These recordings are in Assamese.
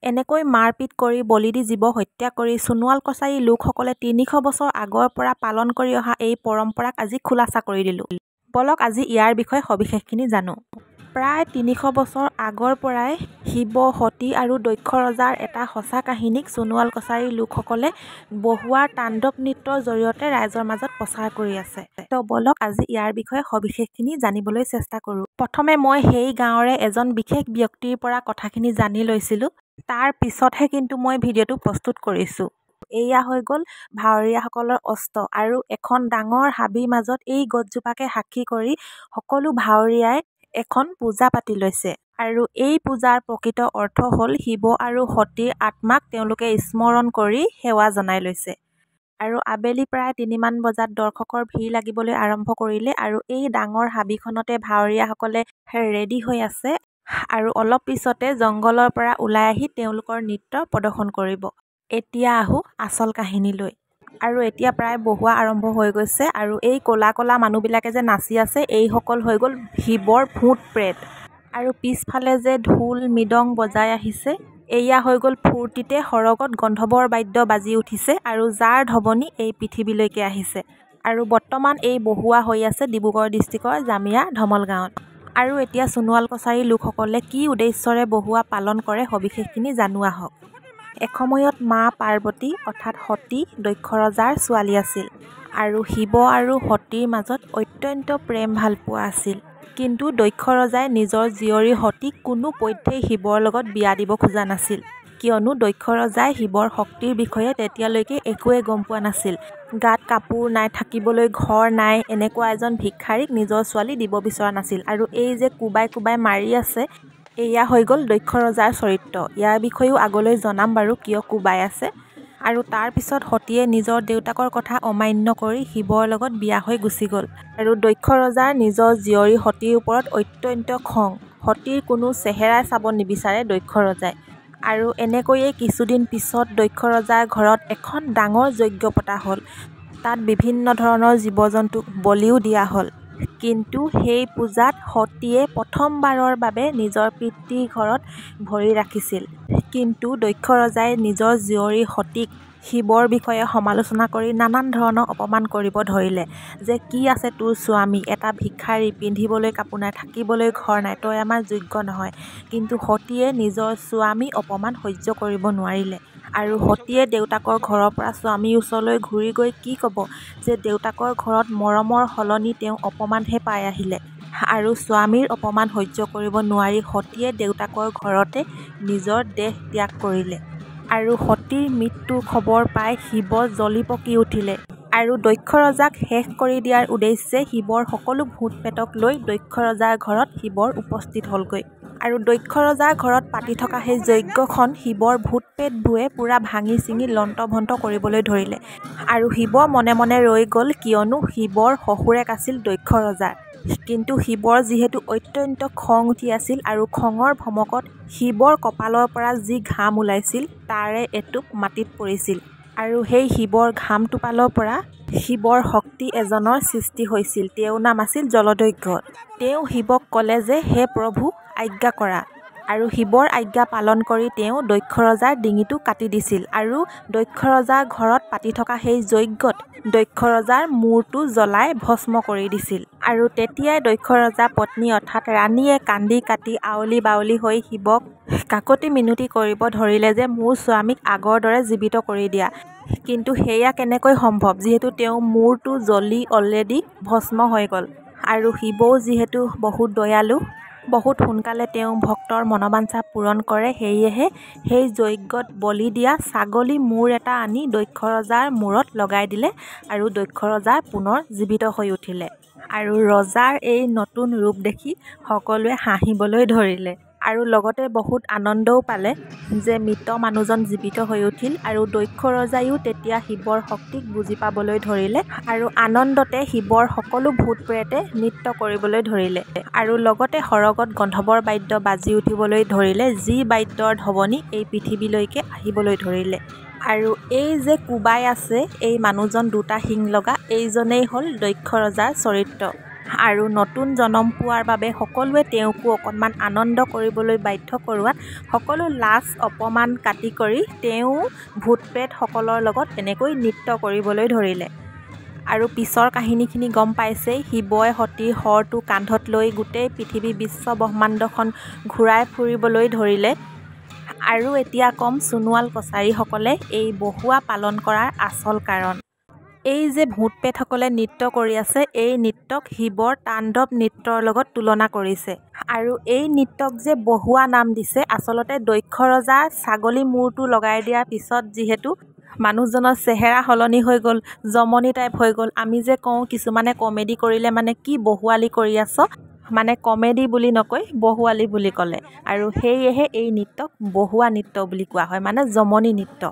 এনেকৈ মাৰপিট কৰি বলি দি জীৱ হত্যা কৰি সোণোৱাল কছাৰীৰ লোকসকলে ৩০০ বছৰ আগৰ পৰা পালন কৰি অহা এই পৰম্পৰাক আজি খোলাচা কৰি দিলোঁ। বলক আজি ইয়াৰ বিষয়ে সবিশেষখিনি জানো। প্ৰায় ৩০০ বছৰ আগৰ পৰাই শিৱ, সতী আৰু দক্ষ ৰজাৰ এটা সঁচা কাহিনীক সোণোৱাল কছাৰীৰ লোকসকলে বহুৱাৰ তাণ্ডৱ নৃত্যৰ জৰিয়তে ৰাইজৰ মাজত প্ৰচাৰ কৰি আছে। তো বলক আজি ইয়াৰ বিষয়ে সবিশেষখিনি জানিবলৈ চেষ্টা কৰোঁ। প্ৰথমে মই সেই গাঁৱৰে এজন বিশেষ ব্যক্তিৰ পৰা কথাখিনি জানি লৈছিলোঁ। তাৰ পিছতহে কিন্তু মই ভিডিঅ'টো প্ৰস্তুত কৰিছোঁ। এয়া হৈ গ'ল ভাৱৰীয়াসকলৰ অস্ত্ৰ আৰু এখন ডাঙৰ হাবিৰ মাজত এই গছজোপাকে সাক্ষী কৰি সকলো ভাৱৰীয়াই এখন পূজা পাতি লৈছে। আৰু এই পূজাৰ প্ৰকৃত অৰ্থ হ'ল শিৱ আৰু সতীৰ আত্মাক তেওঁলোকে স্মৰণ কৰি সেৱা জনাই লৈছে। আৰু আবেলি প্ৰায় ৩ মান বজাত দৰ্শকৰ ভিৰ লাগিবলৈ আৰম্ভ কৰিলে আৰু এই ডাঙৰ হাবিখনতে ভাৱৰীয়াসকলে ৰেডি হৈ আছে আৰু অলপ পিছতে জংঘলৰ পৰা ওলাই আহি তেওঁলোকৰ নৃত্য প্ৰদৰ্শন কৰিব। এতিয়া আহোঁ আচল কাহিনীলৈ। আৰু এতিয়া প্ৰায় বহুৱা আৰম্ভ হৈ গৈছে আৰু এই ক'লা ক'লা মানুহবিলাকে যে নাচি আছে এইসকল হৈ গ'ল শিৱৰ ভূত প্ৰেত। আৰু পিছফালে যে ঢোল মৃদং বজাই আহিছে এয়া হৈ গ'ল ফূৰ্তিতে সৰগত গন্ধৰ্বৰ বাদ্য বাজি উঠিছে আৰু যাৰ ধ্বনি এই পৃথিৱীলৈকে আহিছে। আৰু বৰ্তমান এই বহুৱা হৈ আছে ডিব্ৰুগড় ডিষ্ট্ৰিক্টৰ জামিয়া ধমল গাঁৱত। আৰু এতিয়া সোণোৱাল কছাৰীৰ লোকসকলে কি উদ্দেশ্যৰে বহুৱা পালন কৰে সবিশেষখিনি জানো আহক। এসময়ত মা পাৰ্বতী অৰ্থাৎ সতী দক্ষ ৰজাৰ ছোৱালী আছিল আৰু শিৱ আৰু সতীৰ মাজত অত্যন্ত প্ৰেম ভালপোৱা আছিল। কিন্তু দক্ষ ৰজাই নিজৰ জীয়ৰী সতীক কোনো পধ্যেই শিৱৰ লগত বিয়া দিব খোজা নাছিল। কিয়নো দক্ষ ৰজাই শিৱৰ শক্তিৰ বিষয়ে তেতিয়ালৈকে একোৱে গম পোৱা নাছিল। গাত কাপোৰ নাই, থাকিবলৈ ঘৰ নাই, এনেকুৱা এজন ভিক্ষাৰীক নিজৰ ছোৱালী দিব বিচৰা নাছিল। আৰু এই যে কোবাই কোবাই মাৰি আছে এয়া হৈ গ'ল দক্ষ ৰজাৰ চৰিত্ৰ। ইয়াৰ বিষয়েও আগলৈ জনাম বাৰু কিয় কোবাই আছে। আৰু তাৰ পিছত সতীয়ে নিজৰ দেউতাকৰ কথা অমান্য কৰি শিৱৰ লগত বিয়া হৈ গুচি গ'ল। আৰু দক্ষ ৰজাৰ নিজৰ জীয়ৰী সতীৰ ওপৰত অত্যন্ত খং। সতীৰ কোনো চেহেৰাই চাব নিবিচাৰে দক্ষ ৰজাই। আৰু এনেকৈয়ে কিছুদিন পিছত দক্ষ ৰজাৰ ঘৰত এখন ডাঙৰ যজ্ঞ পতা হ'ল। তাত বিভিন্ন ধৰণৰ জীৱ জন্তুক বলিও দিয়া হ'ল। কিন্তু সেই পূজাত সতীয়ে প্ৰথমবাৰৰ বাবে নিজৰ পিতৃৰ ঘৰত ভৰি ৰাখিছিল। কিন্তু দক্ষ ৰজাই নিজৰ জীয়ৰী সতীক শিৱৰ বিষয়ে সমালোচনা কৰি নানান ধৰণৰ অপমান কৰিব ধৰিলে যে কি আছে তোৰ স্বামী, এটা ভিক্ষাৰী, পিন্ধিবলৈ কাপোৰ নাই, থাকিবলৈ ঘৰ নাই, তই আমাৰ যোগ্য নহয়। কিন্তু সতীয়ে নিজৰ স্বামী অপমান সহ্য কৰিব নোৱাৰিলে। আৰু সতীয়ে দেউতাকৰ ঘৰৰ পৰা স্বামীৰ ওচৰলৈ ঘূৰি গৈ কি ক'ব যে দেউতাকৰ ঘৰত মৰমৰ সলনি তেওঁ অপমানহে পাই আহিলে। আৰু স্বামীৰ অপমান সহ্য কৰিব নোৱাৰি সতীয়ে দেউতাকৰ ঘৰতে নিজৰ দেহ ত্যাগ কৰিলে। আৰু সতীৰ মৃত্যুৰ খবৰ পাই শিৱ জ্বলি পকি উঠিলে। আৰু দক্ষ ৰজাক শেষ কৰি দিয়াৰ উদ্দেশ্যে শিৱৰ সকলো ভূত প্ৰেতক লৈ দক্ষ ৰজাৰ ঘৰত শিৱৰ উপস্থিত হ'লগৈ। আৰু দক্ষ ৰজাৰ ঘৰত পাতি থকা সেই যজ্ঞখন শিৱৰ ভূত প্ৰেতবোৰে পূৰা ভাঙি চিঙি লণ্টভণ্ট কৰিবলৈ ধৰিলে। আৰু শিৱ মনে মনে ৰৈ গ'ল কিয়নো শিৱৰ শহুৰেক আছিল দক্ষ ৰজাৰ। কিন্তু শিৱৰ যিহেতু অত্যন্ত খং উঠি আছিল আৰু খঙৰ ভমকত শিৱৰ কপালৰ পৰা যি ঘাম ওলাইছিল তাৰে এটোপ মাটিত পৰিছিল। আৰু সেই শিৱৰ ঘাম টোপালৰ পৰা শিৱৰ শক্তি এজনৰ সৃষ্টি হৈছিল। তেওঁৰ নাম আছিল জলদৈধ্য। তেওঁ শিৱক ক'লে যে হে প্ৰভু আজ্ঞা কৰা। আৰু শিৱৰ আজ্ঞা পালন কৰি তেওঁ দক্ষ ৰজাৰ ডিঙিটো কাটি দিছিল। আৰু দক্ষ ৰজাৰ ঘৰত পাতি থকা সেই যজ্ঞত দক্ষ ৰজাৰ মূৰটো জ্বলাই ভস্ম কৰি দিছিল। আৰু তেতিয়াই দক্ষ ৰজাৰ পত্নী অৰ্থাৎ ৰাণীয়ে কান্দি কাটি আউলি বাউলি হৈ শিৱক কাকতি মিনতি কৰিব ধৰিলে যে মোৰ স্বামীক আগৰ দৰে জীৱিত কৰি দিয়া। কিন্তু সেয়া কেনেকৈ সম্ভৱ যিহেতু তেওঁৰ মূৰটো জ্বলি অলৰেডি ভস্ম হৈ গ'ল। আৰু শিৱও যিহেতু বহুত দয়ালু, বহুত সোনকালে তেওঁ ভক্তৰ মনোবাঞ্ছা পূৰণ কৰে। সেয়েহে সেই যজ্ঞত বলি দিয়া ছাগলী মূৰ এটা আনি দক্ষ ৰজাৰ মূৰত লগাই দিলে আৰু দক্ষ ৰজা পুনৰ জীৱিত হৈ উঠিলে। আৰু ৰজাৰ এই নতুন ৰূপ দেখি সকলোৱে হাঁহিবলৈ ধৰিলে। আৰু লগতে বহুত আনন্দও পালে যে মৃত মানুহজন জীৱিত হৈ উঠিল। আৰু দক্ষ ৰজাইও তেতিয়া শিৱৰ শক্তিক বুজি পাবলৈ ধৰিলে। আৰু আনন্দতে শিৱৰ সকলো ভূত প্ৰেতে নৃত্য কৰিবলৈ ধৰিলে। আৰু লগতে সৰগত গন্ধৰ্বৰ বাদ্য বাজি উঠিবলৈ ধৰিলে, যি বাদ্যৰ ধ্বনি এই পৃথিৱীলৈকে আহিবলৈ ধৰিলে। আৰু এই যে কোবাই আছে এই মানুহজন দুটা শিং লগা এইজনেই হ'ল দক্ষ ৰজাৰ চৰিত্ৰ। আৰু নতুন জনম পোৱাৰ বাবে সকলোৱে তেওঁকো অকণমান আনন্দ কৰিবলৈ বাধ্য কৰোৱাত সকলো লাজ অপমান কাটি কৰি তেওঁ ভূত প্ৰেতসকলৰ লগত এনেকৈ নৃত্য কৰিবলৈ ধৰিলে। আৰু পিছৰ কাহিনীখিনি গম পাইছেই, শিৱই সতীৰ শৰটো কান্ধত লৈ গোটেই পৃথিৱী বিশ্ব ব্ৰহ্মাণ্ডখন ঘূৰাই ফুৰিবলৈ ধৰিলে। আৰু এতিয়া ক'ম সোণোৱাল কছাৰীসকলে এই বহুৱা পালন কৰাৰ আচল কাৰণ। এই যে ভূত প্ৰেতসকলে নৃত্য কৰি আছে, এই নৃত্যক শিৱৰ তাণ্ডৱ নৃত্যৰ লগত তুলনা কৰিছে। আৰু এই নৃত্যক যে বহুৱা নাম দিছে, আচলতে দক্ষ ৰজাৰ ছাগলী মূৰটো লগাই দিয়াৰ পিছত যিহেতু মানুহজনৰ চেহেৰা সলনি হৈ গ'ল, জমনি টাইপ হৈ গ'ল। আমি যে কওঁ কিছুমানে কমেডি কৰিলে মানে কি বহুৱালি কৰি আছ, মানে কমেডি বুলি নকৈ বহুৱালি বুলি ক'লে। আৰু সেয়েহে এই নৃত্যক বহুৱা নৃত্য বুলি কোৱা হয়, মানে জমনি নৃত্য।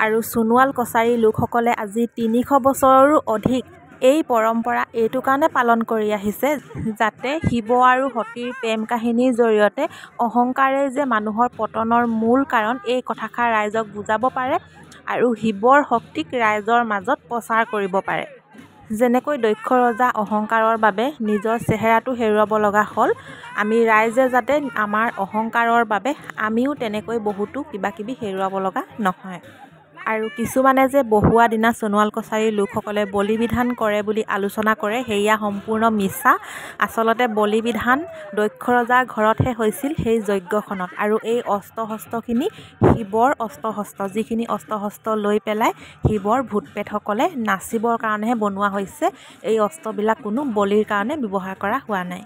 আৰু সোণোৱাল কছাৰী লোকসকলে আজি ৩০০ বছৰৰো অধিক এই পৰম্পৰা এইটো কাৰণে পালন কৰি আহিছে, যাতে শিৱ আৰু সতীৰ প্ৰেম কাহিনীৰ জৰিয়তে অহংকাৰে যে মানুহৰ পতনৰ মূল কাৰণ, এই কথাষাৰ ৰাইজক বুজাব পাৰে আৰু শিৱৰ শক্তিক ৰাইজৰ মাজত প্ৰচাৰ কৰিব পাৰে। যেনেকৈ দক্ষ ৰজা অহংকাৰৰ বাবে নিজৰ চেহেৰাটো হেৰুৱাব লগা হ'ল, আমি ৰাইজে যাতে আমাৰ অহংকাৰৰ বাবে আমিও তেনেকৈ বহুতো কিবাকিবি হেৰুৱাব লগা নহয়। আৰু কিছুমানে যে বহুৱা দিনা সোণোৱাল কছাৰীৰ লোকসকলে বলি বিধান কৰে বুলি আলোচনা কৰে, সেয়া সম্পূৰ্ণ মিছা। আচলতে বলি বিধান দক্ষ ৰজাৰ ঘৰতহে হৈছিল, সেই যজ্ঞখনত। আৰু এই অস্ত্ৰ শস্ত্ৰখিনি শিৱৰ অস্ত্ৰ শস্ত্ৰ, যিখিনি অস্ত্ৰ শস্ত্ৰ লৈ পেলাই শিৱৰ ভূত প্ৰেতসকলে নাচিবৰ কাৰণেহে বনোৱা হৈছে। এই অস্ত্ৰবিলাক কোনো বলিৰ কাৰণে ব্যৱহাৰ কৰা হোৱা নাই।